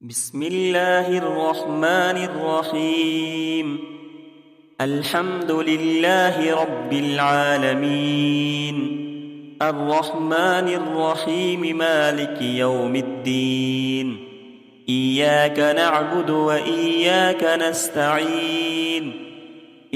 بسم الله الرحمن الرحيم. الحمد لله رب العالمين، الرحمن الرحيم، مالك يوم الدين. إياك نعبد وإياك نستعين.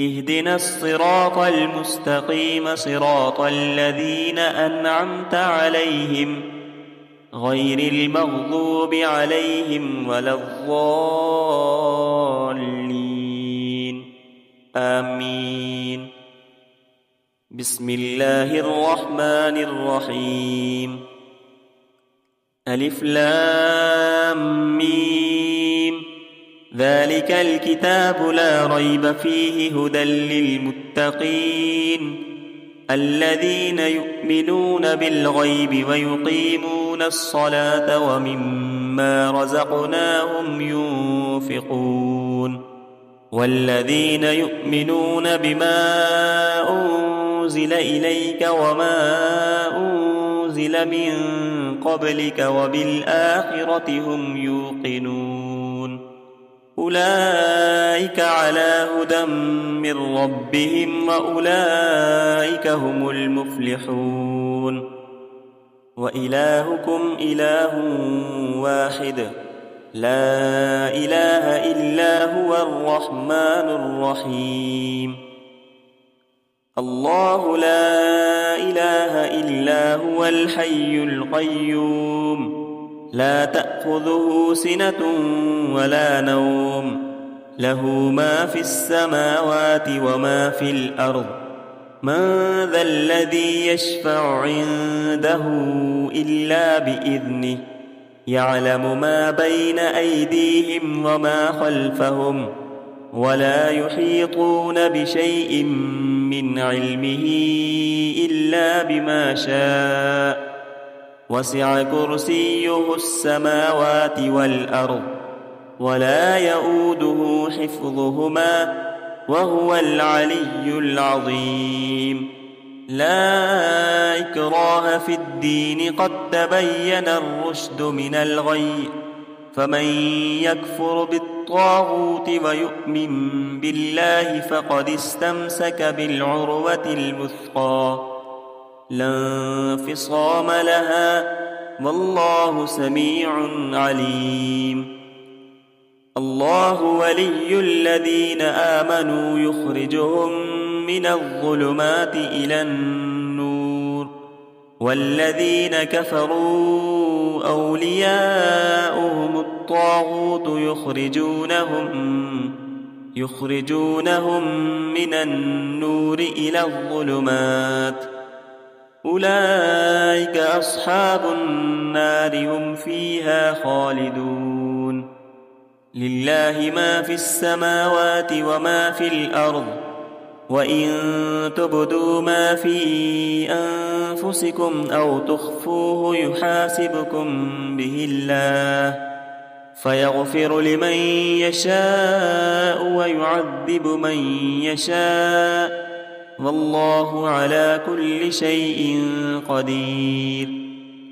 اهدنا الصراط المستقيم، صراط الذين أنعمت عليهم غير المغضوب عليهم ولا الضالين، آمين. بسم الله الرحمن الرحيم. ألف لام ميم. ذلك الكتاب لا ريب فيه، هدى للمتقين الذين يؤمنون بالغيب ويقيمون الصلاة ومما رزقناهم ينفقون. والذين يؤمنون بما أنزل إليك وما أنزل من قبلك وبالآخرة هم يوقنون. أولئك على هدى من ربهم وأولئك هم المفلحون. وإلهكم إله واحد، لا إله إلا هو الرحمن الرحيم. الله لا إله إلا هو الحي القيوم، لا تأخذه سنة ولا نوم، له ما في السماوات وما في الأرض. من ذا الذي يشفع عنده إلا بإذنه، يعلم ما بين أيديهم وما خلفهم، ولا يحيطون بشيء من علمه إلا بما شاء. وسع كرسيه السماوات والأرض، ولا يؤوده حفظهما، وهو العلي العظيم. لا إكراه في الدين، قد تبين الرشد من الغي. فمن يكفر بالطاغوت ويؤمن بالله فقد استمسك بالعروة الوثقى، لا انفصام لها، والله سميع عليم. الله ولي الذين آمنوا، يخرجهم من الظلمات إلى النور. والذين كفروا أولياؤهم الطاغوت، يخرجونهم من النور إلى الظلمات. أولئك أصحاب النار، هم فيها خالدون. لله ما في السماوات وما في الأرض، وإن تبدوا ما في أنفسكم أو تخفوه يحاسبكم به الله، فيغفر لمن يشاء ويعذب من يشاء، والله على كل شيء قدير.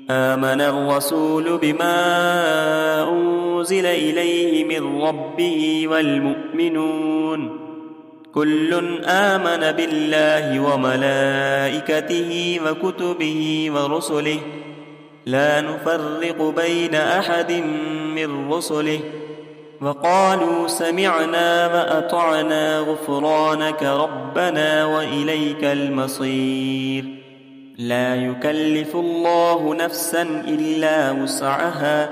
آمن الرسول بما أنزل إليه من ربه والمؤمنون، كل آمن بالله وملائكته وكتبه ورسله، لا نفرق بين أحد من رسله، وقالوا سمعنا وأطعنا غفرانك ربنا وإليك المصير. لا يكلف الله نفسا إلا وسعها،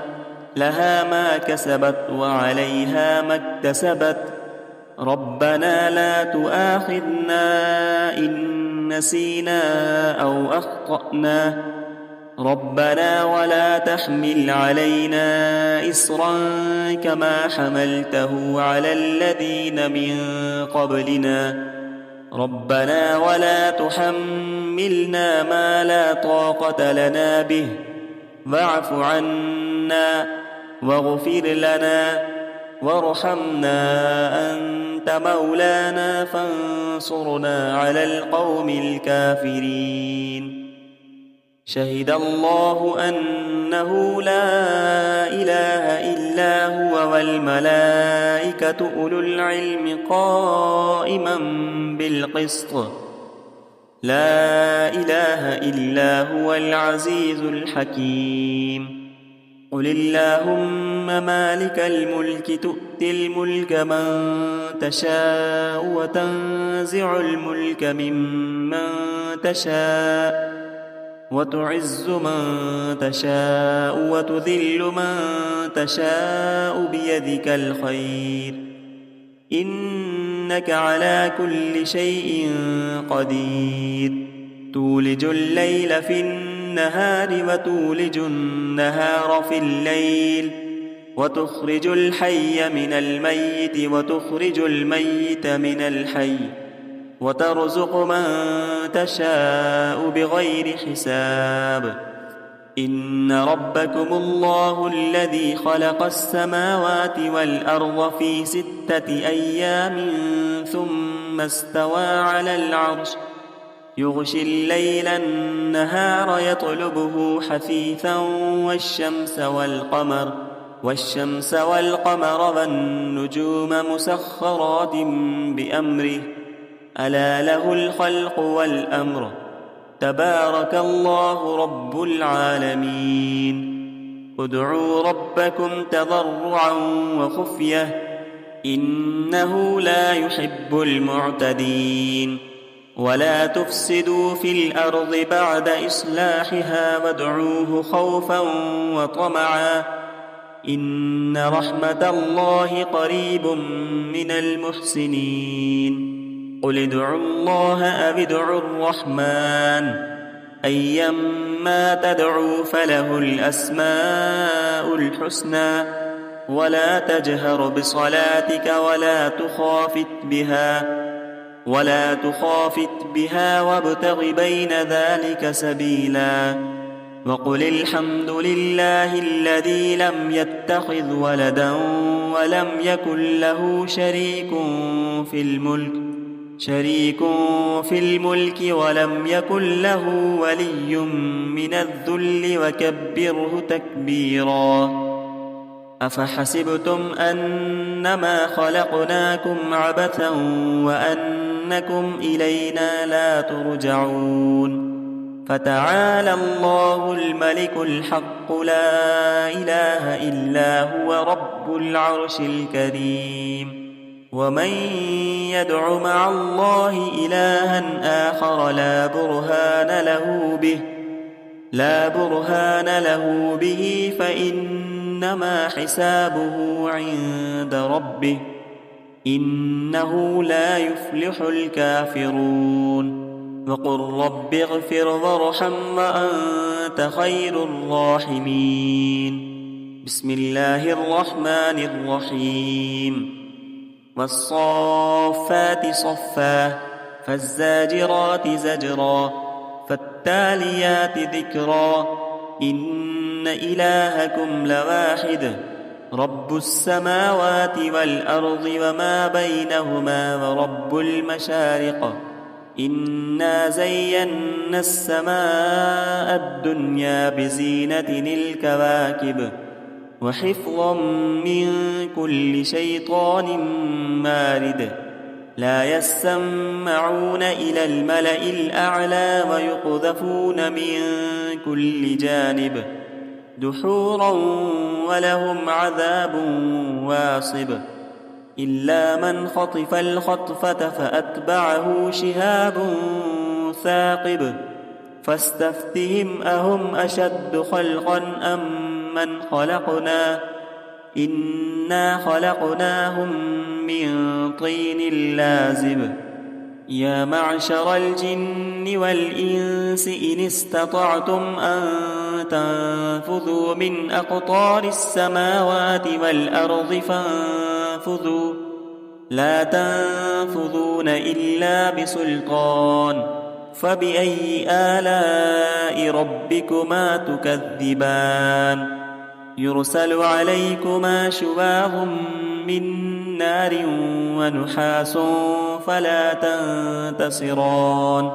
لها ما كسبت وعليها ما اكتسبت. ربنا لا تؤاخذنا إن نسينا أو أخطأنا، ربنا ولا تحمل علينا إصرا كما حملته على الذين من قبلنا، ربنا ولا تحملنا ما لا طاقة لنا به، واعف عنا واغفر لنا وارحمنا، أنت مولانا فانصرنا على القوم الكافرين. شهد الله أن أنه لا إله إلا هو والملائكة أولو العلم قائما بالقسط لا إله إلا هو العزيز الحكيم قل اللهم مالك الملك تؤتي الملك من تشاء وتنزع الملك ممن تشاء وتعز من تشاء وتذل من تشاء بيدك الخير إنك على كل شيء قدير تولج الليل في النهار وتولج النهار في الليل وتخرج الحي من الميت وتخرج الميت من الحي وترزق من تشاء بغير حساب إن ربكم الله الذي خلق السماوات والأرض في 6 أيام ثم استوى على العرش يغشي الليل النهار يطلبه حثيثا والشمس والقمر والنجوم مسخرات بأمره ألا له الخلق والأمر تبارك الله رب العالمين ادعوا ربكم تضرعا وخفية إنه لا يحب المعتدين ولا تفسدوا في الأرض بعد إصلاحها وادعوه خوفا وطمعا إن رحمة الله قريب من المحسنين قل ادعوا الله أو ادعوا الرحمن أيما تدعوا فله الأسماء الحسنى ولا تجهر بصلاتك ولا تخافت بها وابتغ بين ذلك سبيلا وقل الحمد لله الذي لم يتخذ ولدا ولم يكن له شريك في الملك ولم يكن له ولي من الذل وكبره تكبيرا أفحسبتم أنما خلقناكم عبثا وأنكم إلينا لا ترجعون فتعالى الله الملك الحق لا إله إلا هو رب العرش الكريم ومن يدع مع الله إلها آخر لا برهان له به فإنما حسابه عند ربه إنه لا يفلح الكافرون وقل رب اغفر وارحم وأنت خير الراحمين بسم الله الرحمن الرحيم والصافات صفا فالزاجرات زجرا فالتاليات ذكرا إن إلهكم لواحد رب السماوات والأرض وما بينهما ورب المشارق إنا زينا السماء الدنيا بزينة الكواكب وحفظا من كل شيطان مارد لا يسمعون إلى الملأ الأعلى ويقذفون من كل جانب دحورا ولهم عذاب واصب إلا من خطف الخطفة فأتبعه شهاب ثاقب فاستفتهم أهم أشد خلقا أم من خلقنا إنا خلقناهم من طين لازب يا معشر الجن والإنس إن استطعتم أن تنفذوا من أقطار السماوات والأرض فانفذوا لا تنفذون إلا بسلطان فبأي آلاء ربكما تكذبان يرسل عليكما شواظ من نار ونحاس فلا تنتصران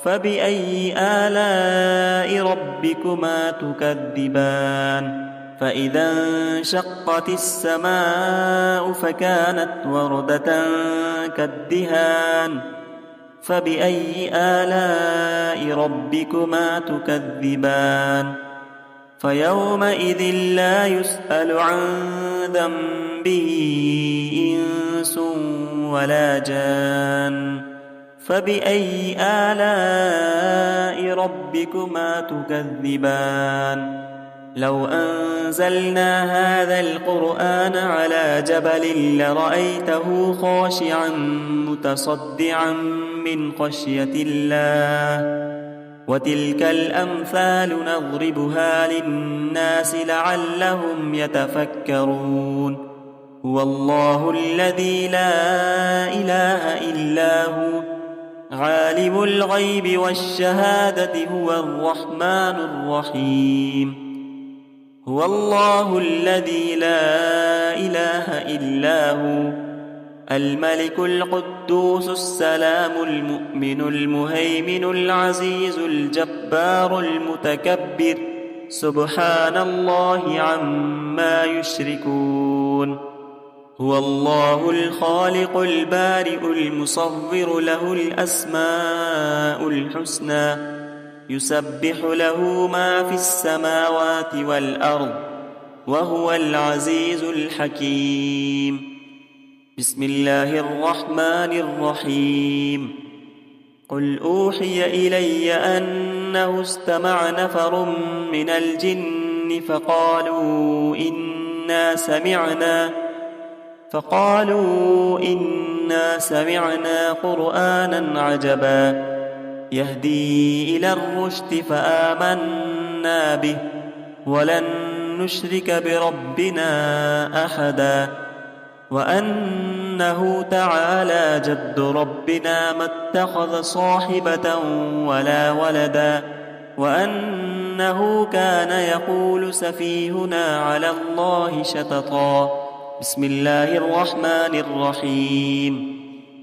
فبأي آلاء ربكما تكذبان فإذا انشقت السماء فكانت وردة كالدهان فبأي آلاء ربكما تكذبان فيومئذ لا يسأل عن ذنبه إنس ولا جان فبأي آلاء ربكما تكذبان لو أنزلنا هذا القرآن على جبل لرأيته خاشعا متصدعا من خشية الله وتلك الأمثال نضربها للناس لعلهم يتفكرون هو الله الذي لا إله إلا هو عالم الغيب والشهادة هو الرحمن الرحيم هو الله الذي لا إله إلا هو الملك القدوس السلام المؤمن المهيمن العزيز الجبار المتكبر سبحان الله عما يشركون هو الله الخالق البارئ المصور له الأسماء الحسنى يسبح له ما في السماوات والأرض وهو العزيز الحكيم بسم الله الرحمن الرحيم قل أوحي إلي أنه استمع نفر من الجن فقالوا إنا سمعنا قرآنا عجبا يهدي إلى الرشد فآمنا به ولن نشرك بربنا أحدا وأنه تعالى جد ربنا ما اتخذ صاحبة ولا ولدا وأنه كان يقول سفيهنا على الله شططا بسم الله الرحمن الرحيم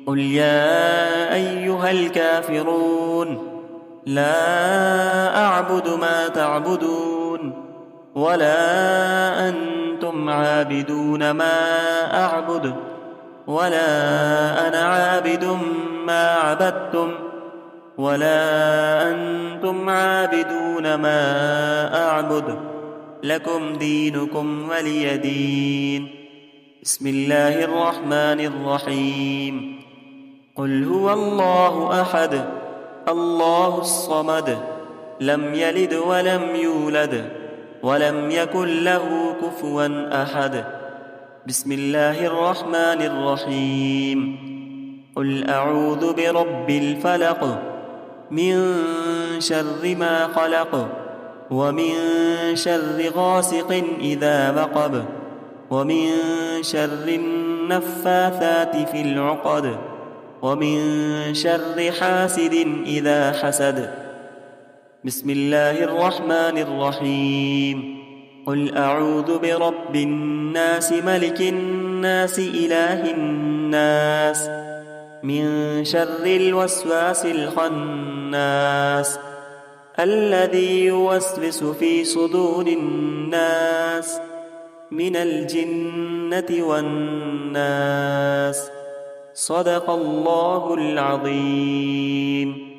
قل يا أيها الكافرون لا أعبد ما تعبدون ولا أنتم عابدون ما أعبد ولا أنا عابد ما عبدتم ولا أنتم عابدون ما أعبد لكم دينكم ولي دين بسم الله الرحمن الرحيم قل هو الله أحد الله الصمد لم يلد ولم يولد ولم يكن له كفوا أحد بسم الله الرحمن الرحيم قل أعوذ برب الفلق من شر ما خلق ومن شر غاسق إذا وقب ومن شر النفاثات في العقد ومن شر حاسد إذا حسد بسم الله الرحمن الرحيم قل أعوذ برب الناس ملك الناس إله الناس من شر الوسواس الخناس الذي يوسوس في صدور الناس من الجنة والناس صدق الله العظيم.